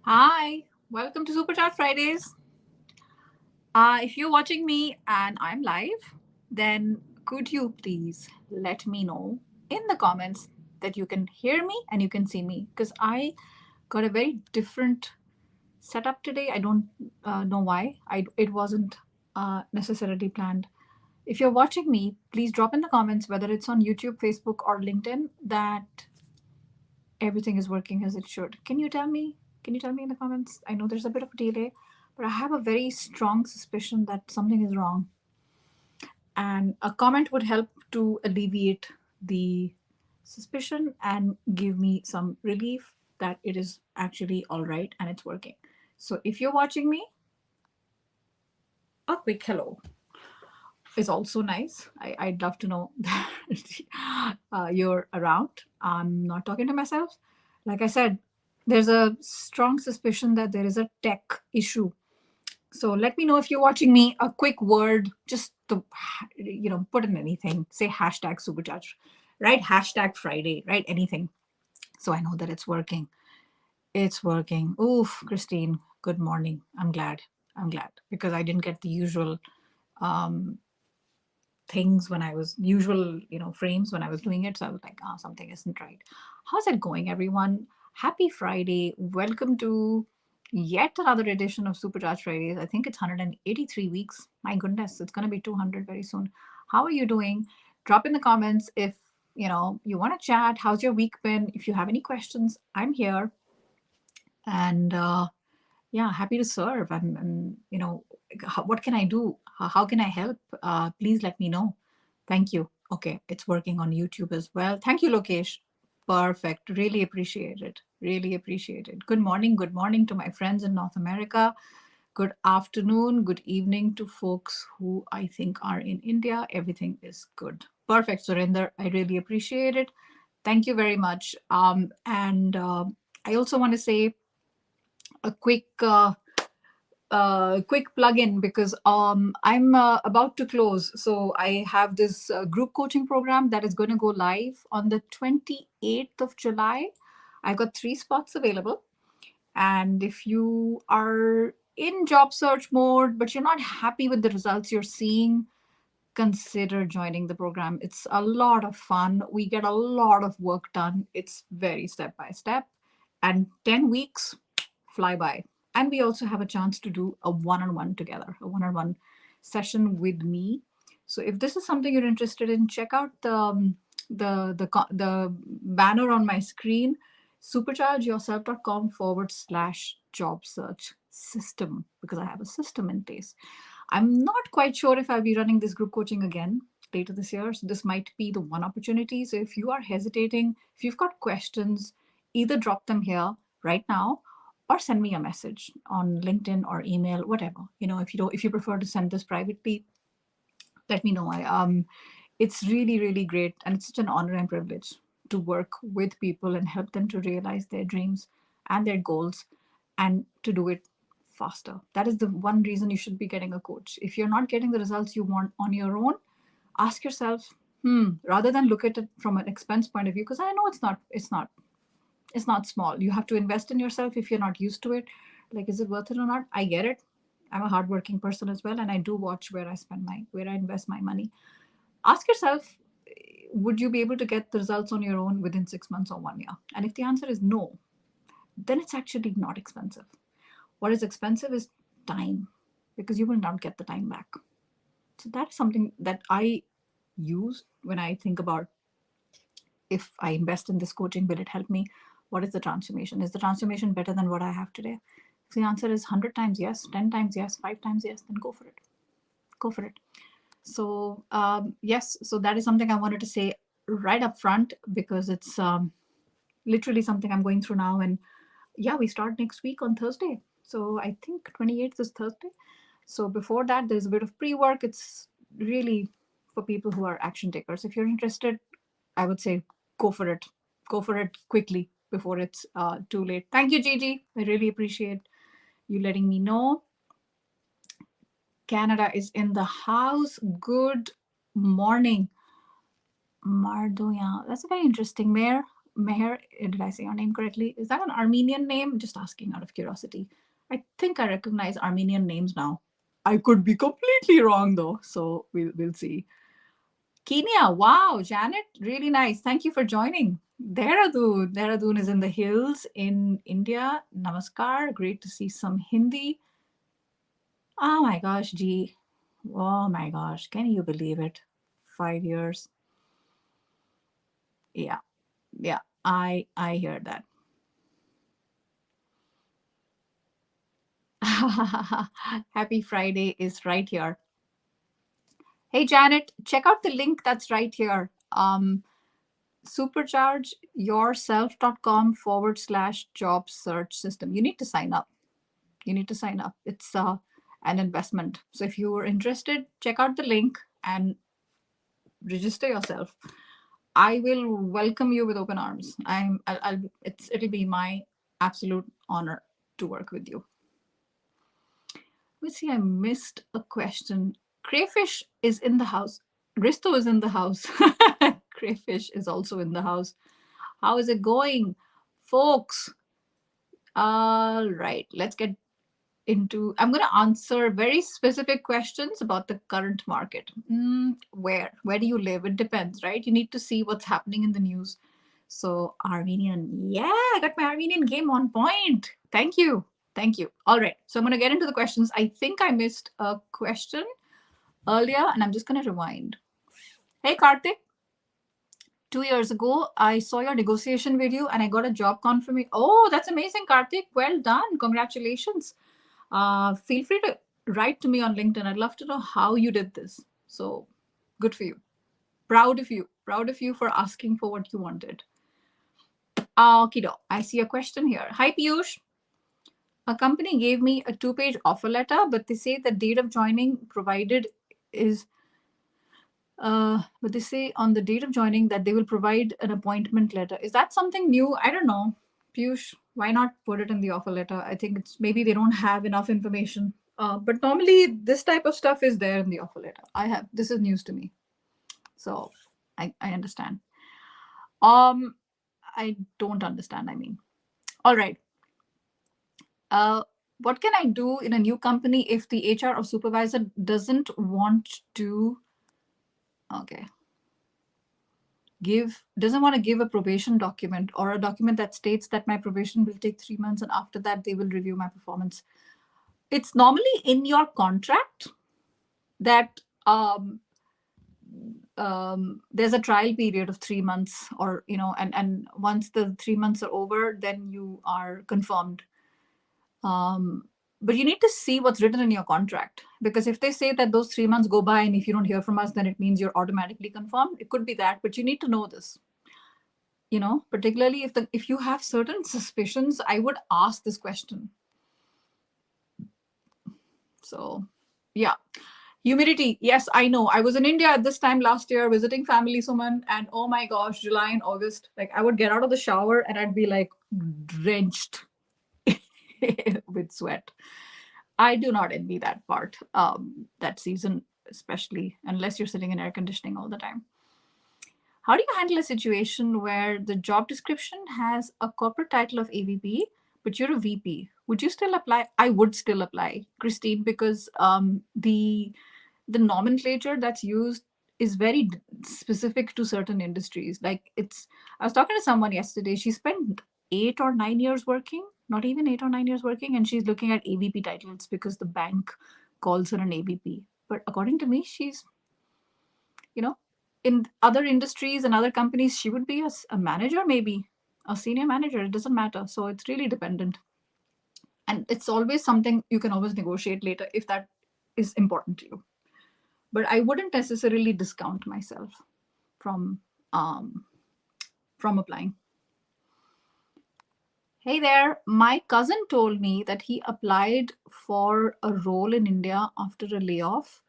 Hi, welcome to Superchat Fridays. If you're watching me and I'm live, then could you please let me know in the comments that you can hear me and you can see me? Because I got a very different setup today. I don't know why. It wasn't necessarily planned. If you're watching me, please drop in the comments whether it's on YouTube, Facebook, or LinkedIn that everything is working as it should. Can you tell me? Can you tell me in the comments? I know there's a bit of a delay, but I have a very strong suspicion that something is wrong. And a comment would help to alleviate the suspicion and give me some relief that it is actually all right and it's working. So if you're watching me, a quick hello is also nice. I'd love to know that you're around. I'm not talking to myself. Like I said, there's a strong suspicion that there is a tech issue. So let me know if you're watching me. A quick word, just to put in anything. Say hashtag supercharge, right? Hashtag Friday, right? Anything. So I know that it's working. It's working. Oof, Christine. Good morning. I'm glad. I'm glad because I didn't get the usual um, things when I was usual, frames when I was doing it. So I was like, something isn't right. How's it going, everyone? Happy Friday. Welcome to yet another edition of Supercharged Fridays. I think it's 183 weeks. My goodness, it's going to be 200 very soon. How are you doing? Drop in the comments if you want to chat. How's your week been? If you have any questions, I'm here. And yeah, happy to serve. And what can I do? How can I help? Please let me know. Thank you. Okay, it's working on YouTube as well. Thank you, Lokesh. Perfect. Really appreciate it. Really appreciate it. Good morning. Good morning to my friends in North America. Good afternoon. Good evening to folks who I think are in India. Everything is good. Perfect, Surinder. I really appreciate it. Thank you very much. And I also want to say a quick plug-in because I'm about to close. So I have this group coaching program that is going to go live on the 28th of July. I've got 3 spots available. And if you are in job search mode, but you're not happy with the results you're seeing, consider joining the program. It's a lot of fun. We get a lot of work done. It's very step by step. And 10 weeks fly by. And we also have a chance to do a one-on-one together, a one-on-one session with me. So if this is something you're interested in, check out the banner on my screen, superchargeyourself.com/job search system, because I have a system in place. I'm not quite sure if I'll be running this group coaching again later this year. So this might be the one opportunity. So if you are hesitating, if you've got questions, either drop them here right now or send me a message on LinkedIn or email, whatever. If you prefer to send this privately, let me know. It's really, really great. And it's such an honor and privilege to work with people and help them to realize their dreams and their goals and to do it faster. That is the one reason you should be getting a coach. If you're not getting the results you want on your own, ask yourself, rather than look at it from an expense point of view, because I know it's not small. You have to invest in yourself if you're not used to it. Like, is it worth it or not? I get it. I'm a hardworking person as well, and I do watch where I invest my money. Ask yourself, would you be able to get the results on your own within 6 months or 1 year? And if the answer is no, then it's actually not expensive. What is expensive is time, because you will not get the time back. So that's something that I use when I think about, if I invest in this coaching, will it help me? What is the transformation? Is the transformation better than what I have today? If the answer is 100 times yes, 10 times yes, 5 times yes, then go for it. Go for it. So, yes, so that is something I wanted to say right up front, because it's literally something I'm going through now. And yeah, we start next week on Thursday. So I think 28th is Thursday. So before that, there's a bit of pre work. It's really for people who are action takers. If you're interested, I would say go for it. Go for it quickly before it's too late. Thank you, Gigi. I really appreciate you letting me know. Canada is in the house. Good morning, Mardoya. That's very interesting, Mayor. Meher, did I say your name correctly? Is that an Armenian name? Just asking out of curiosity. I think I recognize Armenian names now. I could be completely wrong though, so we'll see. Kenya, wow, Janet, really nice. Thank you for joining. Dehradun, Dehradun is in the hills in India. Namaskar, great to see some Hindi. Oh my gosh, G. Oh my gosh, can you believe it? 5 years. Yeah, yeah, I hear that. Happy Friday is right here. Hey Janet, check out the link that's right here. Superchargeyourself.com/job search system. You need to sign up. You need to sign up. It's an investment. So if you are interested, check out the link and register yourself. I will welcome you with open arms. It'll be my absolute honor to work with you. Let's see, I missed a question. Crayfish is in the house. Risto is in the house. Crayfish is also in the house. How is it going, folks? All right, let's get into. I'm going to answer very specific questions about the current market. Where do you live? It depends, right? You need to see what's happening in the news. So Armenian, yeah, I got my Armenian game on point. Thank you. Thank you. All right. So I'm going to get into the questions. I think I missed a question earlier, and I'm just going to rewind. Hey, Karthik. 2 years ago, I saw your negotiation video and I got a job confirmation. Oh, that's amazing, Karthik. Well done. Congratulations. Feel free to write to me on LinkedIn. I'd love to know how you did this. So good for you. Proud of you. Proud of you for asking for what you wanted. Kido, I see a question here. Hi, Piyush. A company gave me a 2-page offer letter, but they say the date of joining provided is, but they say on the date of joining that they will provide an appointment letter. Is that something new? I don't know. Piyush, why not put it in the offer letter? I think it's maybe they don't have enough information. But normally this type of stuff is there in the offer letter. This is news to me. So I understand. I don't understand, I mean. All right. What can I do in a new company if the HR or supervisor doesn't want to, doesn't want to give a probation document or a document that states that my probation will take 3 months and after that they will review my performance? It's normally in your contract that there's a trial period of 3 months, or and once the 3 months are over, then you are confirmed. But you need to see what's written in your contract, because if they say that those 3 months go by and if you don't hear from us, then it means you're automatically confirmed. It could be that, but you need to know this. Particularly if you have certain suspicions, I would ask this question. So yeah. Humidity. Yes, I know. I was in India at this time last year visiting family, Suman, and oh my gosh, July and August, like I would get out of the shower and I'd be like drenched with sweat. I do not envy that part, that season, especially unless you're sitting in air conditioning all the time. How do you handle a situation where the job description has a corporate title of AVP, but you're a VP? Would you still apply? I would still apply, Christine, because the nomenclature that's used is very specific to certain industries. I was talking to someone yesterday. She spent 8 or 9 years working, not even 8 or 9 years working, and she's looking at AVP titles because the bank calls her an AVP. But according to me, she's, in other industries and other companies, she would be a manager, maybe a senior manager. It doesn't matter. So it's really dependent. And it's always something you can always negotiate later if that is important to you. But I wouldn't necessarily discount myself from applying. Hey there, my cousin told me that he applied for a role in India after a layoff,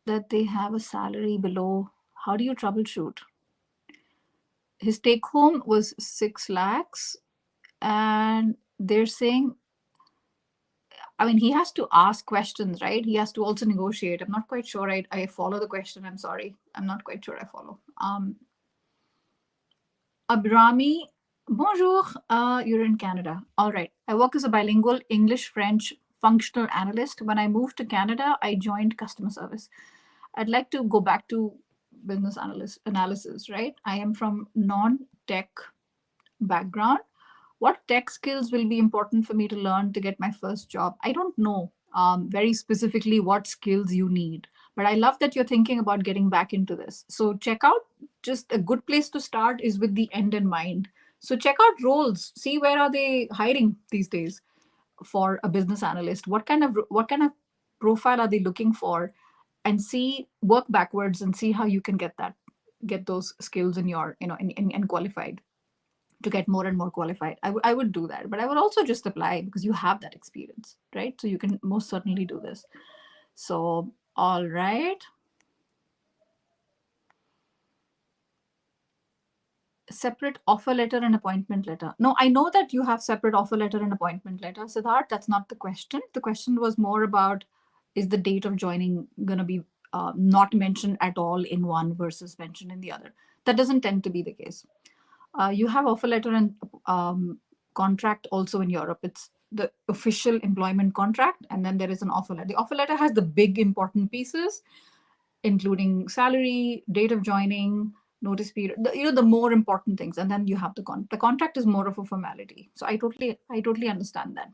that they have a salary below. How do you troubleshoot? His take home was 6 lakhs, and they're saying, I mean, he has to ask questions, right? He has to also negotiate. I'm not quite sure I follow the question. I'm sorry. I'm not quite sure I follow. Abrami, bonjour. You're in Canada. All right. I work as a bilingual English-French functional analyst. When I moved to Canada, I joined customer service. I'd like to go back to business analysis, right? I am from non-tech background. What tech skills will be important for me to learn to get my first job? I don't know very specifically what skills you need, but I love that you're thinking about getting back into this. So check out, just a good place to start is with the end in mind. So check out roles, see where are they hiring these days for a business analyst. What kind of profile are they looking for, and see, work backwards and see how you can get those skills in your, and qualified to get more and more qualified. I would do that, but I would also just apply because you have that experience, right? So you can most certainly do this. So, all right. Separate offer letter and appointment letter. No, I know that you have separate offer letter and appointment letter, Siddharth. That's not the question. The question was more about, is the date of joining going to be not mentioned at all in one versus mentioned in the other? That doesn't tend to be the case. You have offer letter and contract also in Europe. It's the official employment contract, and then there is an offer letter. The offer letter has the big important pieces, including salary, date of joining, notice period, the more important things, and then you have the contract is more of a formality. So I totally understand that.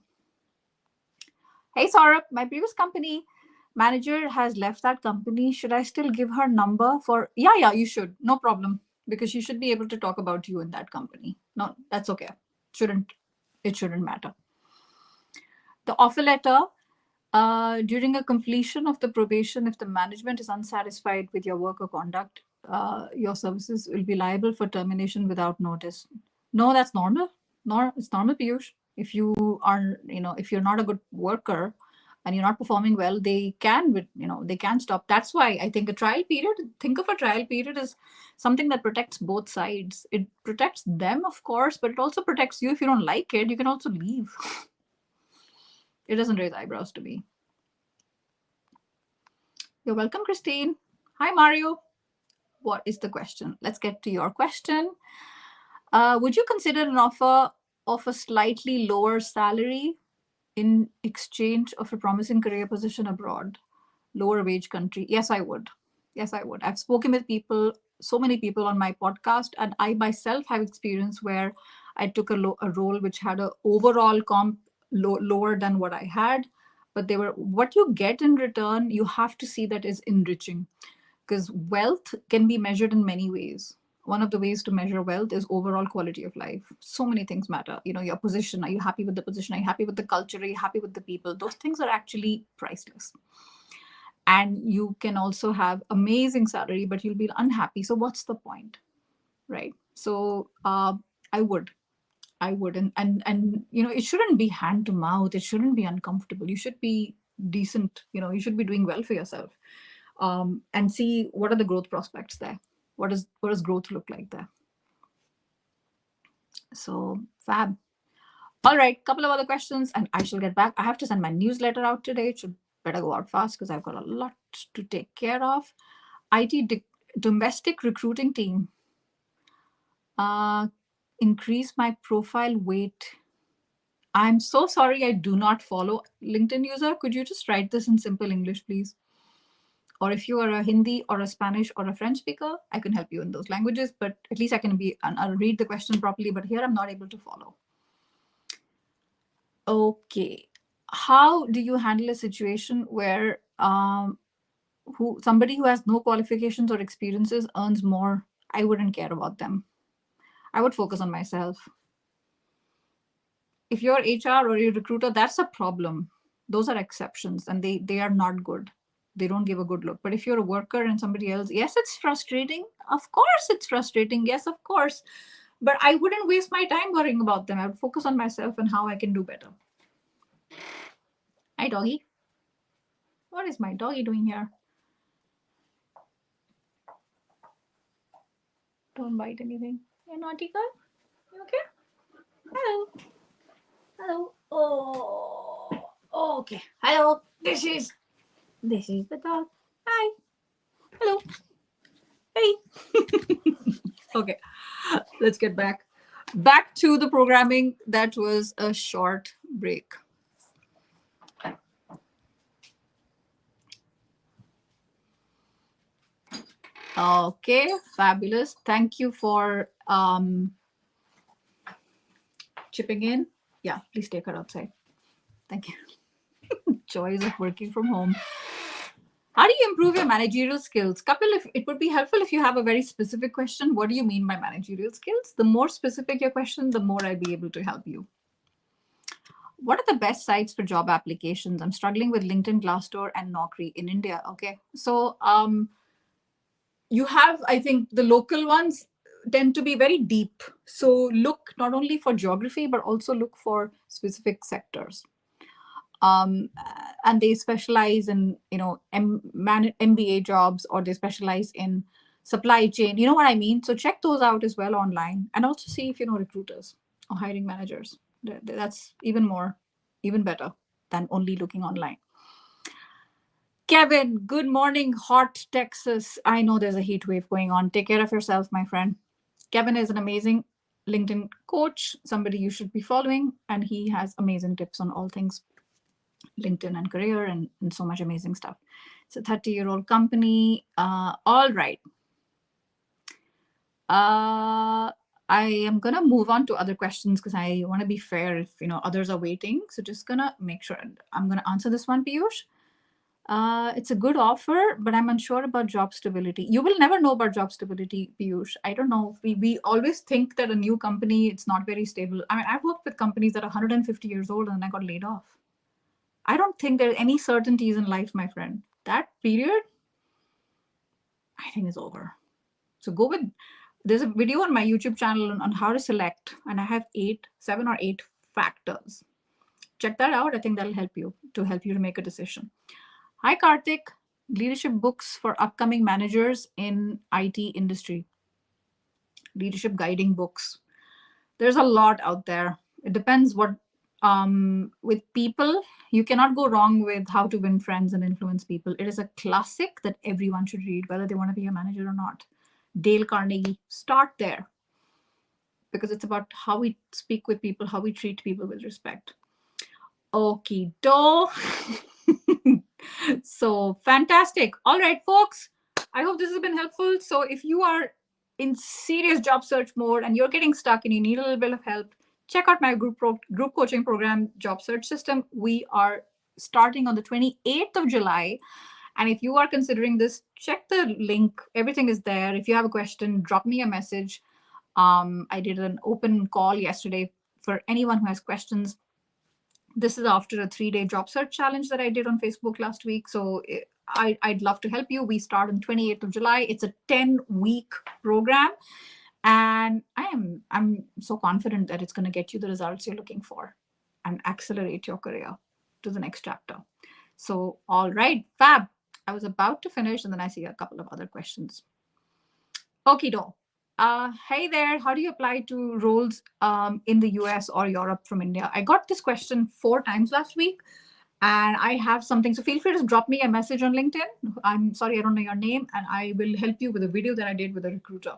Hey Saurabh, my previous company manager has left that company. Should I still give her number for? Yeah, you should. No problem, because she should be able to talk about you in that company. No, that's okay. It shouldn't matter. The offer letter, during a completion of the probation, if the management is unsatisfied with your work or conduct, your services will be liable for termination without notice. No, that's normal. It's normal, Piyush. If you are, if you're not a good worker and you're not performing well, they can stop. That's why I think think of a trial period as something that protects both sides. It protects them, of course, but it also protects you. If you don't like it, you can also leave. It doesn't raise eyebrows to me. You're welcome, Christine. Hi, Mario. What is the question? Let's get to your question. Would you consider an offer of a slightly lower salary in exchange of a promising career position abroad, lower wage country? Yes, I would. I've spoken with so many people on my podcast, and I myself have experience where I took a role which had an overall comp lower than what I had, but what you get in return, you have to see that is enriching, because wealth can be measured in many ways. One of the ways to measure wealth is overall quality of life. So many things matter. Your position. Are you happy with the position? Are you happy with the culture? Are you happy with the people? Those things are actually priceless. And you can also have amazing salary, but you'll be unhappy. So what's the point, right? So I would, and it shouldn't be hand to mouth. It shouldn't be uncomfortable. You should be decent. You should be doing well for yourself, and see what are the growth prospects there. What does growth look like there? So fab. All right, couple of other questions, and I shall get back. I have to send my newsletter out today. It should better go out fast because I've got a lot to take care of. IT domestic recruiting team. Increase my profile weight. I'm so sorry, I do not follow LinkedIn user. Could you just write this in simple English, please? Or if you are a Hindi or a Spanish or a French speaker, I can help you in those languages, but at least I'll read the question properly, but here I'm not able to follow. Okay. How do you handle a situation where somebody who has no qualifications or experiences earns more? I wouldn't care about them. I would focus on myself. If you're HR or you're a recruiter, that's a problem. Those are exceptions, and they are not good. They don't give a good look. But if you're a worker and somebody else, yes, it's frustrating. Of course it's frustrating. Yes, of course. But I wouldn't waste my time worrying about them. I would focus on myself and how I can do better. Hi, doggy. What is my doggy doing here? Don't bite anything. You're naughty girl. You okay? Hello. Hello. Okay. Hello. This is the dog. Hi. Hello. Hey. Okay. Let's get back to the programming. That was a short break. Okay, fabulous. Thank you for chipping in. Yeah, please take her outside. Thank you. Joys of working from home. How do you improve your managerial skills? Kapil, if it would be helpful if you have a very specific question. What do you mean by managerial skills? The more specific your question, the more I'd be able to help you. What are the best sites for job applications? I'm struggling with LinkedIn, Glassdoor, and Naukri in India. Okay, so you have, I think, the local ones tend to be very deep. So look not only for geography, but also look for specific sectors. And they specialize in, MBA jobs, or they specialize in supply chain. You know what I mean? So check those out as well online, and also see if you know recruiters or hiring managers. That's even better than only looking online. Kevin, good morning, hot Texas. I know there's a heat wave going on. Take care of yourself, my friend. Kevin is an amazing LinkedIn coach, somebody you should be following, and he has amazing tips on all things LinkedIn and career and so much amazing stuff. It's a 30-year-old company. All right. I am going to move on to other questions because I want to be fair if others are waiting. So just going to make sure I'm going to answer this one, Piyush. It's a good offer, but I'm unsure about job stability. You will never know about job stability, Piyush. I don't know. We always think that a new company, it's not very stable. I mean, I've worked with companies that are 150 years old and I got laid off. I don't think there are any certainties in life, my friend. That period, I think, is over. So there's a video on my YouTube channel on how to select, and I have 7 or 8 factors. Check that out. I think that'll help you to make a decision. Hi, Karthik. Leadership books for upcoming managers in IT industry. Leadership guiding books. There's a lot out there. It depends what, with people, you cannot go wrong with How to Win Friends and Influence People. It is a classic that everyone should read, whether they want to be a manager or not. Dale Carnegie, start there. Because it's about how we speak with people, how we treat people with respect. Okie do. So fantastic. All right, folks. I hope this has been helpful. So if you are in serious job search mode and you're getting stuck and you need a little bit of help, check out my group coaching program, Job Search System. We are starting on the 28th of July. And if you are considering this, check the link. Everything is there. If you have a question, drop me a message. I did an open call yesterday for anyone who has questions. This is after a 3-day job search challenge that I did on Facebook last week. So I'd love to help you. We start on 28th of July. It's a 10-week program. And I'm so confident that it's going to get you the results you're looking for and accelerate your career to the next chapter. So, all right, fab. I was about to finish, and then I see a couple of other questions. Okie do. Hey there, how do you apply to roles in the US or Europe from India? I got this question 4 times last week, and I have something. So feel free to drop me a message on LinkedIn. I'm sorry, I don't know your name, and I will help you with a video that I did with a recruiter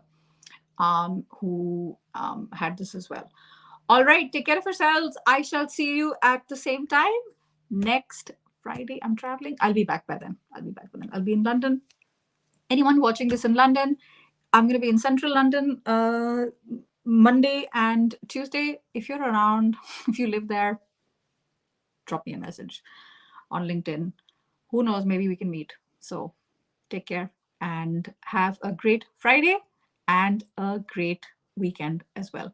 who had this as well. All right, take care of yourselves. I shall see you at the same time next Friday. I'm traveling. I'll be back by then. I'll be in London. Anyone watching this in London, I'm going to be in central London Monday and Tuesday. If you're around, if you live there, drop me a message on LinkedIn. Who knows, maybe we can meet. So take care and have a great Friday and a great weekend as well.